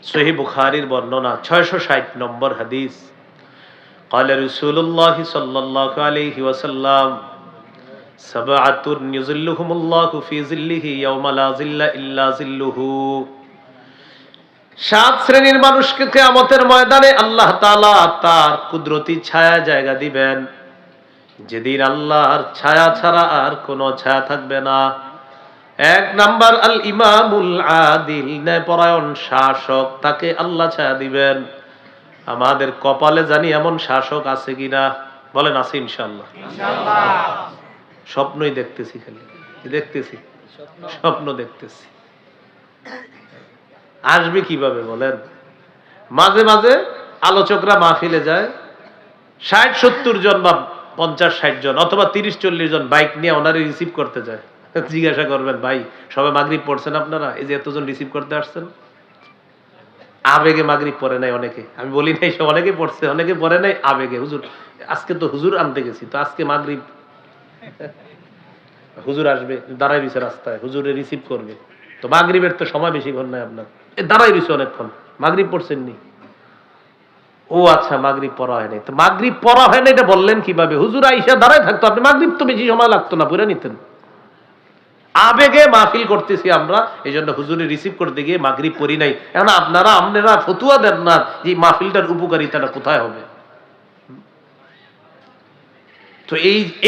সহিহ বুখারীর বর্ণনা 660 নম্বর হাদিস। قال رسول الله صلى الله عليه وسلم سبعة يظلهم الله في ظله يوم لا ظل إلا ظله। সাত শ্রেণীর মানুষকে কিয়ামতের ময়দানে আল্লাহ তাআলা তার কুদরতি ছায়া জায়গা দিবেন, যেদিন আল্লাহর ছায়া ছাড়া আর কোনো ছায়া থাকবে না। এক নাম্বার আল ইমামুল আদিল, ন্যায়পরায়ণ শাসক, তাকে আল্লাহ ছায়া দিবেন। আমাদের কপালে জানি এমন শাসক আছে কিনা, বলেন আছে ইনশাআল্লাহ। স্বপ্নই দেখতেছি, খালি দেখতেছি, স্বপ্ন দেখতেছি। আসবে কিভাবে বলেন? মাঝে মাঝে আলোচকরা মাহফিলে যায়, 60-70 জন বা 50-60 জন অথবা 30-40 জন বাইক নিয়ে ওনারে রিসিভ করতে যায়। জিজ্ঞাসা করবেন, ভাই সবে মাগরিব পড়ছেন আপনারা, এই যে এতজন রিসিভ করতে আসছেন? আবেগে মাগরিব পড়ে নাই অনেকে, আমি বলি নাই সব, অনেকে পড়ছে, অনেকে পড়ে নাই আবেগে। হুজুর আজকে তো হুজুর আনতে গেছি, তো আজকে মাগরিব হুজুর আসবে, দাঁড়াই রয়েছে রাস্তায়, হুজুরে রিসিভ করবে, তো মাগরিবের তো সময় বেশিক্ষণ নাই আপনার, দাঁড়াই রয়েছে অনেকক্ষণ, মাগরিব পড়ছেন নি? ও আচ্ছা, মাগরিব পড়া হয় নাই। তো মাগরিব পড়া হয় না এটা বললেন কিভাবে? হুজুর আইসা দাঁড়ায় থাকতো, আপনি মাগরিব তো বেশি সময় লাগতো না, পড়ে নিতেন। আবেগে মাহফিল করতেছি আমরা, এই জন্য হুজুরে রিসিভ করতে গিয়ে মাগরিব পড়ি নাই। এখন আপনারা ফতুয়া দেন না যে মাহফিলটার উপকারিতাটা কোথায় হবে? তো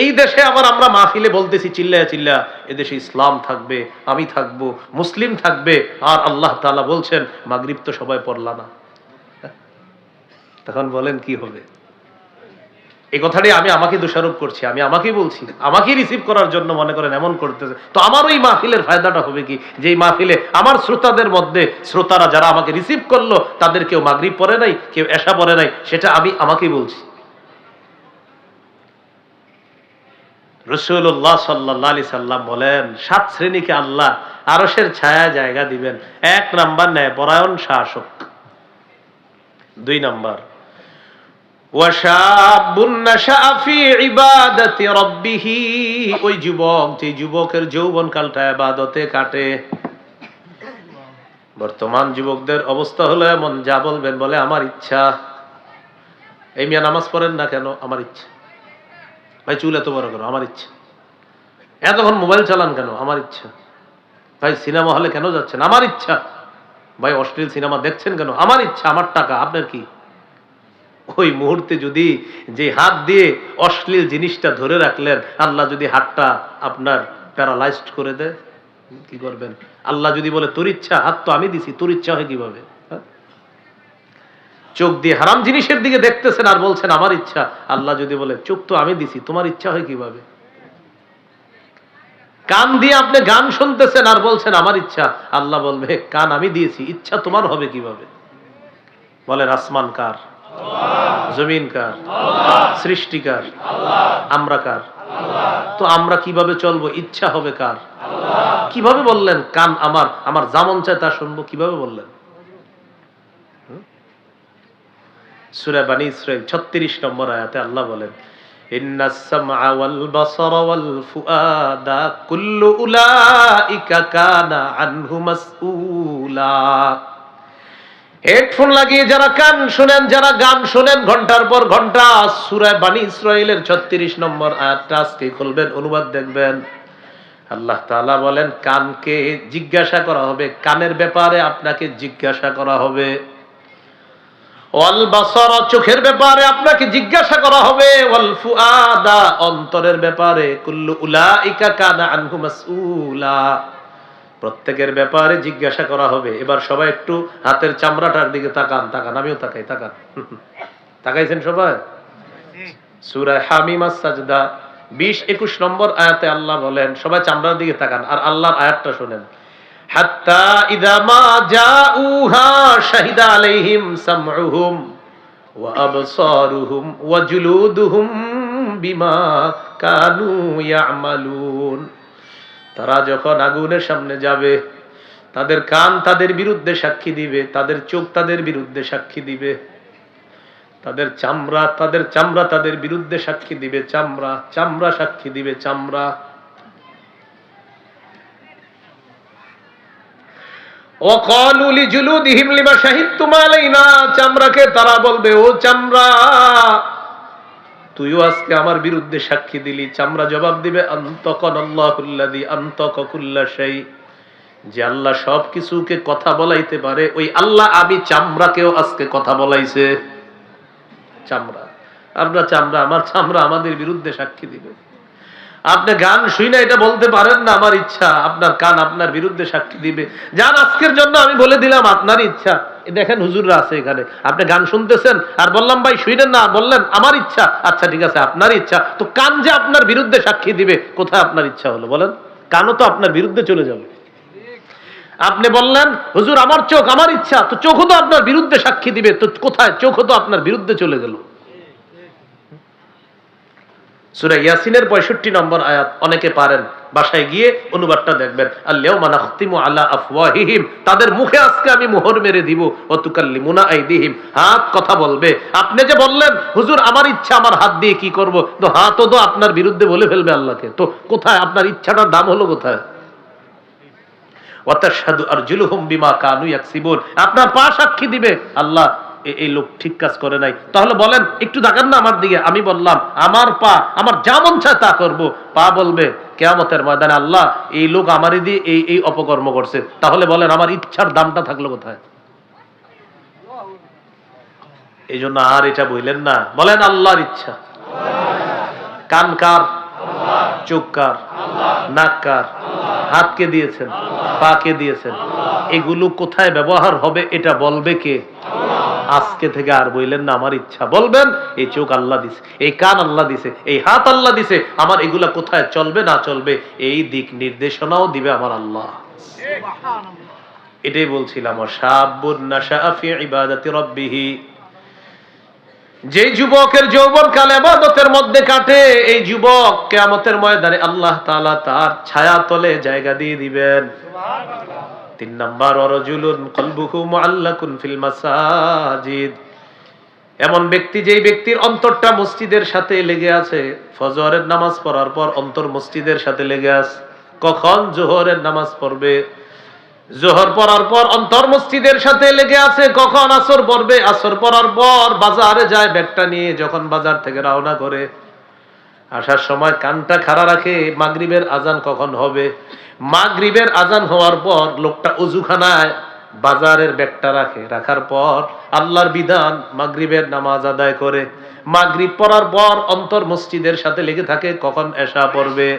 এই দেশে আবার আমরা মাহফিলে বলতেছি চিল্লায়া চিল্লা, এদেশে ইসলাম থাকবে, আমি থাকবো, মুসলিম থাকবে, আর আল্লাহ তাআলা বলছেন মাগরিব তো সবাই পড়লা না। তখন বলেন কি হবে? এই কথাটি আমি আমাকে দোষারোপ করছি, আমি আমাকেই বলছি, আমাকেই রিসিভ করার জন্য মনে করেন এমন করতেছে। তো আমার ওই মাহফিলের ফায়দাটা হবে কি? যে মাহফিলে আমার শ্রোতাদের মধ্যে, শ্রোতারা যারা আমাকে রিসিভ করলো, তাদের কেউ মাগরিব পড়ে নাই, কেউ এশা পড়ে নাই, সেটা আমি আমাকেই বলছি। রাসূলুল্লাহ সাল্লাল্লাহু আলাইহি সাল্লাম বলেন, 7 শ্রেণীকে আল্লাহ আরশের ছায়া জায়গা দিবেন। 1 নাম্বার ন্যায়পরায়ণ শাসক। 2 নাম্বার ওয়াশাবুন নাশাআ ফি ইবাদাতি রাব্বিহ, ওই যুবক যে যুবকের যৌবনকালটা ইবাদতে কাটে। বর্তমান যুবকদের অবস্থা হলো এমন, যা বলবেন বলে আমার ইচ্ছা। এই মিয়া নামাজ পড়েন না কেন? আমার ইচ্ছা। ভাই চুল এত বড় কেন? আমার ইচ্ছা। এতক্ষণ মোবাইল চালান কেন? আমার ইচ্ছা। ভাই সিনেমা হলে কেন যাচ্ছেন? আমার ইচ্ছা। ভাই অশ্লীল সিনেমা দেখছেন কেন? আমার ইচ্ছা। আমার টাকা, আপনার কি? ওই মুহূর্তে যদি যে হাত দিয়ে অশ্লীল জিনিসটা ধরে রাখলেন, আল্লাহ যদি হাতটা আপনার প্যারালাইজড করে দেয়, কি করবেন? আল্লাহ যদি বলে তোর ইচ্ছা, হাত তো আমি দিছি, তোর ইচ্ছা হয় কিভাবে? চোখ দিয়ে হারাম জিনিসের দিকে দেখতেছেন আর বলছেন আমার ইচ্ছা, আল্লাহ যদি বলে চোখ তো আমি দিছি, তোমার ইচ্ছা হয় কিভাবে? কান দিয়ে আপনি গান শুনতেছেন আর বলছেন আমার ইচ্ছা, আল্লাহ বলবে কান আমি দিয়েছি, ইচ্ছা তোমার হবে কিভাবে? বলেন আসমান কার? জমিন কার? সৃষ্টিকার? আমরা কার? তো আমরা কিভাবে চলবো? ইচ্ছা হবে কার? কিভাবে বললেন কান আমার, আমার যেমন চায় তা শুনবো? কিভাবে বললেন? সূরা বনী ইসরাঈল 36 নম্বর আয়াতে আল্লাহ বলেন, ইন্নাস সামআ ওয়াল বাসারা ওয়াল ফুআদা কুল্লু উলাইকা কানা আনহু মাসউলা। হেডফোন লাগিয়ে যারা কান শুনেন, যারা গান শুনেন ঘন্টার পর ঘন্টা, সূরা বনী ইসরাঈলের 36 নম্বর আয়াতটা আজকে খুলবেন, অনুবাদ দেখবেন। আল্লাহ তাআলা বলেন কানকে জিজ্ঞাসা করা হবে, কানের ব্যাপারে আপনাকে জিজ্ঞাসা করা হবে। ওয়াল বাসারা, চোখের ব্যাপারে আপনাকে জিজ্ঞাসা করা হবে। ওয়াল ফুআদা, অন্তরের ব্যাপারে। কুল্লু উলাইকা কানা আনহু মাসউলা, প্রত্যেকের ব্যাপারে জিজ্ঞাসা করা হবে। এবার সবাই একটু হাতের চামড়াটার দিকে তাকান, তাকান, আমিও তাকাই, তাকান। তাকাইছেন সবাই? সূরা হামিম আস-সাজদা 20-21 নম্বর আয়াতে আল্লাহ বলেন, সবাই চামড়ার দিকে তাকান আর আল্লাহর আয়াতটা শুনেন। হাত্তা ইযা মা জাউহা শাহিদা আলাইহিম সামউহুম ওয়া আবসারুহুম ওয়া জুলুদুহুম বিমা কানু ইয়ামালুন। তারা যখন আগুনের সামনে যাবে, তাদের কান তাদের বিরুদ্ধে সাক্ষী দিবে, তাদের চোখ তাদের বিরুদ্ধে সাক্ষী দিবে, তাদের চামড়া তাদের বিরুদ্ধে সাক্ষী দিবে, চামড়া সাক্ষী দিবে, চামড়া। ওয়াকালু লিজুলুদিহিম লিমা শাহিদতুম আলাইনা, চামড়াকে তারা বলবে, ও চামড়া, তুইও আজকে আমার বিরুদ্ধে সাক্ষী দিলি। চামড়া জবাব দিবে, আনতাকানাল্লাহুল্লাযী আনতাকা কুল্লা শাই, যে আল্লাহ সব কিছুকে কথা বলাইতে পারে, ওই আল্লাহ আমি চামড়াকেও আজকে কথা বলাইছে। চামড়া, আপনার চামড়া, আমার চামড়া আমাদের বিরুদ্ধে সাক্ষী দিবে। আপনি গান শুই না এটা বলতে পারেন না আমার ইচ্ছা, আপনার কান আপনার বিরুদ্ধে সাক্ষী দিবে। যান, আজকের জন্য আমি বলে দিলাম আপনার ইচ্ছা। দেখেন হুজুররা আছে এখানে, আপনি গান শুনতেছেন আর বললাম ভাই শুইলেন না, বললেন আমার ইচ্ছা। আচ্ছা ঠিক আছে, আপনার ইচ্ছা, তো কান যে আপনার বিরুদ্ধে সাক্ষী দিবে, কোথায় আপনার ইচ্ছা হলো বলেন? কানও তো আপনার বিরুদ্ধে চলে যাবে। আপনি বললেন হুজুর আমার চোখ, আমার ইচ্ছা, তো চোখও তো আপনার বিরুদ্ধে সাক্ষী দিবে, তো কোথায়? চোখও তো আপনার বিরুদ্ধে চলে গেল। সূরা ইয়াসিনের 65 নম্বর আয়াত অনেকে পারেন, বাসায় গিয়ে অনুবাদটা দেখবেন। আল-ইয়াওমা নাখতিমু আলা আফওয়াহিহিম, তাদের মুখে আজকে আমি মোহর মেরে দিব। ওয়া তুকাল্লিমুনা আইদিহিম, হাত কথা বলবে। আপনি যে বললেন হুজুর আমার ইচ্ছা, আমার হাত দিয়ে কি করব, তো হাতও তো আপনার বিরুদ্ধে বলে ফেলবে আল্লাহকে। তো কোথায় আপনার ইচ্ছাটার দাম হলো কোথায়? ওয়া তাশহাদু আরজুলুহুম বিমা কানু ইয়াকসিবুন, আপনার পা সাক্ষী দিবে আল্লাহ এই লোক ঠিক কাজ করে নাই। তাহলে বলেন একটু দেখান না আমার দিকে, আমি বললাম আমার পা আমার যা মন চায় তা করবো। পা বলবে কিয়ামতের ময়দানে আল্লাহ এই লোক আমারই দিয়ে এই অপকর্ম করছে। তাহলে বলেন আমার ইচ্ছার দামটা থাকলো কোথায়? এই জন্য আর এটা বললেন না, বলেন আল্লাহর ইচ্ছা। কান কার? চোখ কার? নাক কার? হাতকে দিয়েছেন, পাকে দিয়েছেন, এগুলো কোথায় ব্যবহার হবে এটা বলবে কে? আজকে থেকে আর বললেন না আমার ইচ্ছা, বলবেন এই চোখ আল্লাহ দিছে, এই কান আল্লাহ দিছে, এই হাত আল্লাহ দিছে, আমার এগুলা কোথায় চলবে না চলবে এই দিক নির্দেশনাও দিবে আমার আল্লাহ। এটাই বলছিলাম, শাবুন নাশাআ ফি ইবাদাতি রাব্বিহি, যে যুবকের যৌবনকাল ইবাদতের মধ্যে কাটে, এই যুবক কিয়ামতের ময়দানে আল্লাহ তাআলা তার ছায়া তলে জায়গা দিয়ে দিবেন। 3 নাম্বার, ওয়ারাজুলুন কলবুহু মুআল্লাকুন ফিল মাসাজিদ, এমন ব্যক্তি যেই ব্যক্তির অন্তরটা মসজিদের সাথে লেগে আছে। ফজরের নামাজ পড়ার পর অন্তর মসজিদের সাথে লেগে আছে। কখন? জোহরের নামাজ পড়বে, জোহর পড়ার পর অন্তর মসজিদের সাথে লেগে আছে। কখন? আসর পড়বে, আসর পড়ার পর বাজারে যায় ব্যাগটা নিয়ে, যখন বাজার থেকে রওনা করে আসার সময় কানটা খাড়া রাখে মাগরিবের আজান কখন হবে। মাগরিবের আজান হওয়ার পর লোকটা ওযুখানায় বাজারের ব্যাগটা রাখে, রাখার পর আল্লাহর বিধান মাগরিবের নামাজ আদায় করে। মাগরিব পড়ার পর অন্তর মসজিদের সাথে লেগে থাকে, কখন এশা পড়বে।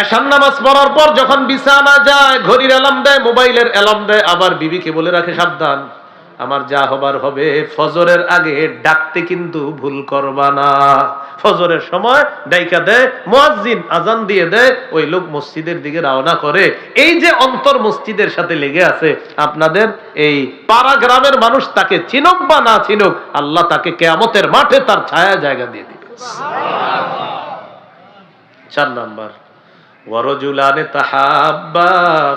এশার নামাজ পড়ার পর যখন বিছানা যায়, ঘড়ির অ্যালার্ম দেয়, মোবাইলের অ্যালার্ম দেয়, আবার বিবিকে বলে রাখে সাবধান আমার যা হবার হবে ফজরের আগে ডাকতে কিন্তু ভুল করবা না। ফজরের সময় ডাইকা দেয়, মুয়াজ্জিন আজান দিয়ে দেয়, ওই লোক মসজিদের দিকে রওনা করে। এই যে অন্তর মসজিদের সাথে লেগে আছে, আপনাদের এই পাড়া গ্রামের মানুষ তাকে চিনুক বা না চিনুক, আল্লাহ তাকে কিয়ামতের মাঠে তার ছায়া জায়গা দিয়ে দিবে। 4 নাম্বার, ওয়ারাজুলানে তাহাব্বা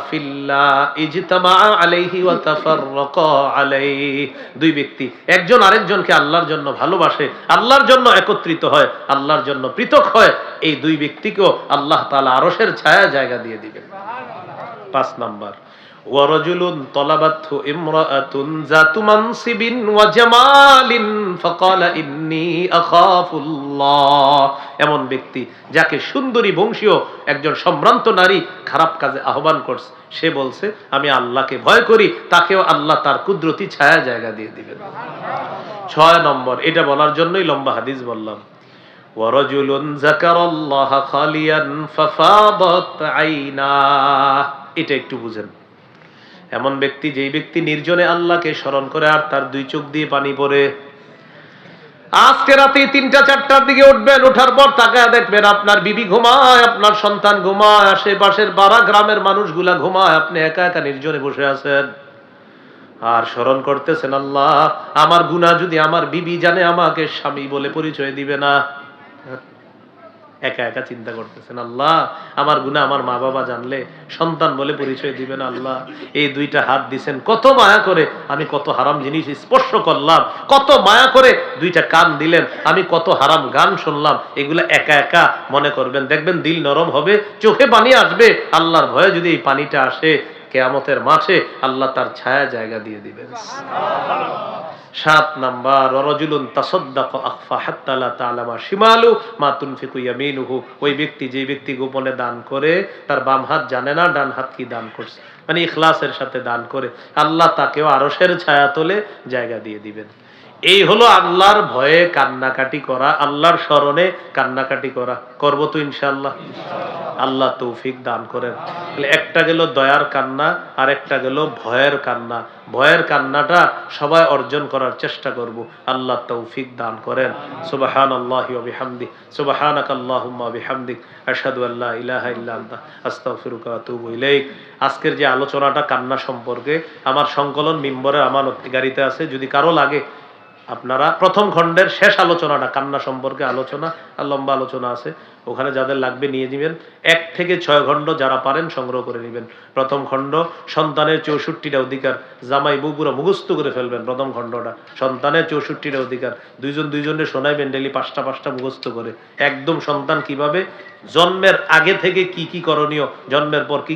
ফিল্লাহ ইজতামা আলাইহি ওয়া তাফাররাকা আলাইহি, দুই ব্যক্তি একজন আরেকজনকে আল্লাহর জন্য ভালোবাসে, আল্লাহর জন্য একত্রিত হয়, আল্লাহর জন্য পৃথক হয়, এই দুই ব্যক্তিকেও আল্লাহ তাআলা আরশের ছায়া জায়গা দিয়ে দিবেন। 5 নাম্বার, ওয়ারাজুলুন তলাবাতহু ইমরাআতুন যাতু মানসিবিন ওয়া জামালিন ফাকালা ইন্নী আখাফুল্লাহ, এমন ব্যক্তি যাকে সুন্দরী বংশীয় একজন সম্ভ্রান্ত নারী খারাপ কাজে আহ্বান করছে, সে বলছে আমি আল্লাহকে ভয় করি, তাকেও আল্লাহ তার কুদরতি ছায়া জায়গা দিয়ে দিবেন। 6 নম্বর, এটা বলার জন্যই লম্বা হাদিস বললাম, ওয়ারাজুলুন যাকারাল্লাহ খালিয়ান ফাফাদাত আইনা, এটা একটু বুঝেন। এমন ব্যক্তি যেই ব্যক্তি নির্জনে আল্লাহকে স্মরণ করে আর তার দুই চোখ দিয়ে পানি পড়ে। আজকে রাতে 3টা-4টার দিকে উঠবেন, ওঠার পর তাকায় দেখবেন আপনার বিবি ঘুমায়, আপনার সন্তান ঘুমায়, আশেপাশের পাড়া গ্রামের মানুষগুলা ঘুমায়, আপনি একা একা নির্জনে বসে আছেন আর স্মরণ করতেছেন আল্লাহ আমার গুনাহ যদি আমার বিবি জানে আমাকে স্বামী বলে পরিচয় দিবে না। একা একা চিন্তা করতেছেন আল্লাহ আমার গুনাহ আমার মা বাবা জানলে সন্তান বলে পরিচয় দিবে না। আল্লাহ এই 2টা হাত দিছেন কত মায়া করে, আমি কত হারাম জিনিস স্পর্শ করলাম, কত মায়া করে 2টা কান দিলেন, আমি কত হারাম গান শুনলাম, এগুলা একা একা মনে করবেন, দেখবেন দিল নরম হবে, চোখে পানি আসবে। আল্লাহর ভয়ে যদি এই পানিটা আসে, কিয়ামতের মাঠে আল্লাহ তার ছায়া জায়গা দিয়ে দিবেন। 7 নাম্বার, রাজুলুন তাসাদ্দাকা আখফা হাত্তা লা তা'লামা শিমালু মা তুনফিকু ইয়ামিনুহু। ওই ব্যক্তি, যে ব্যক্তি গোপনে দান করে, তার বাম হাত জানে না ডান হাত কি দান করছে, মানে ইখলাসের সাথে দান করে, আল্লাহ তাকেও আরশের ছায়া তলে জায়গা দিয়ে দিবেন। এই হলো আল্লাহর ভয়ে কান্নাকাটি করা, আল্লাহর স্মরণে কান্নাকাটি করা। করব তো ইনশাআল্লাহ। আল্লাহ তৌফিক দান করেন। একটা গেল দয়ার কান্না, আর একটা গেল ভয়ের কান্না। ভয়ের কান্নাটা সবাই অর্জন করার চেষ্টা করব। আল্লাহ তৌফিক দান করেন। সুবহানাল্লাহি ওয়া বিহামদি, সুবহানাকাল্লাহুম্মা ওয়া বিহামদিক, আশহাদু আল্লা ইলাহা ইল্লা আনতা, আস্তাগফিরুকা ওয়া আতুবু ইলাইক। আজকের যে আলোচনাটা কান্না সম্পর্কে, আমার সংকলন মিম্বরের আমানত গাড়িতে আছে, যদি কারো লাগে আপনারা প্রথম খণ্ডের শেষ আলোচনাটা কান্না সম্পর্কে আলোচনা, আর লম্বা আলোচনা আছে, ওখানে যাদের লাগবে নিয়ে নেবেন। 1 থেকে 6 খণ্ড যারা পারেন সংগ্রহ করে নেবেন। প্রথম খণ্ড সন্তানের 64টা অধিকার, জামাই বউ পুরো মুখস্থ করে ফেলবেন। প্রথম খণ্ডটা সন্তানের 64টা অধিকার, দুইজনে শোনাইবেন ডেলি 5টা মুখস্থ করে। একদম সন্তান কিভাবে জন্মের আগে থেকে কি কি করণীয়, জন্মের পর কি